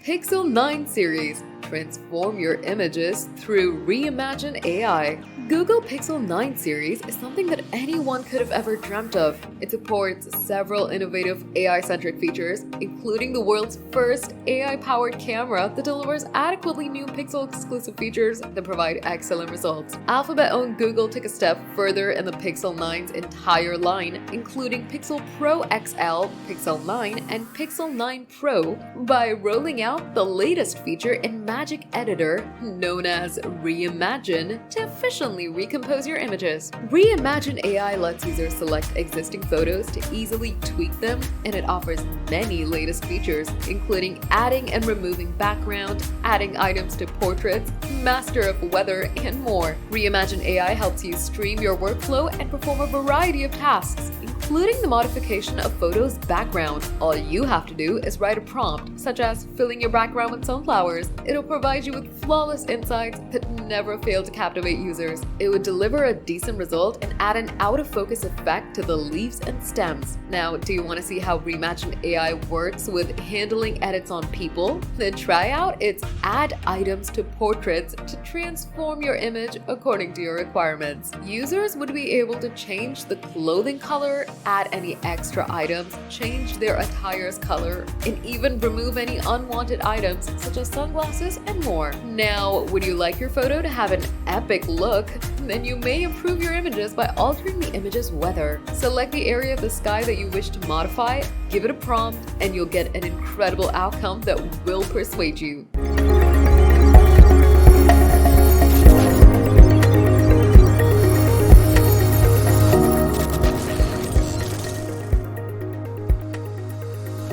Pixel 9 series. Transform your images through Reimagine AI. Google Pixel 9 series is something that anyone could have ever dreamt of. It supports several innovative AI-centric features, including the world's first AI-powered camera that delivers adequately new Pixel-exclusive features that provide excellent results. Alphabet-owned Google took a step further in the Pixel 9's entire line, including Pixel Pro XL, Pixel 9, and Pixel 9 Pro, by rolling out the latest feature in Magic Editor, known as Reimagine, to efficiently recompose your images. Reimagine AI lets users select existing photos to easily tweak them, and it offers many latest features, including adding and removing background, adding items to portraits, master of weather, and more. Reimagine AI helps you stream your workflow and perform a variety of tasks, including the modification of photos' background. All you have to do is write a prompt, such as filling your background with sunflowers. It'll provide you with flawless insights that never fail to captivate users. It would deliver a decent result and add an out-of-focus effect to the leaves and stems. Now, do you want to see how Reimagine AI works with handling edits on people? Then try out its Add Items to Portraits to transform your image according to your requirements. Users would be able to change the clothing color, add any extra items, change their attire's color, and even remove any unwanted items such as sunglasses and more. Now, would you like your photo to have an epic look? Then you may improve your images by altering the image's weather. Select the area of the sky that you wish to modify, give it a prompt, and you'll get an incredible outcome that will persuade you.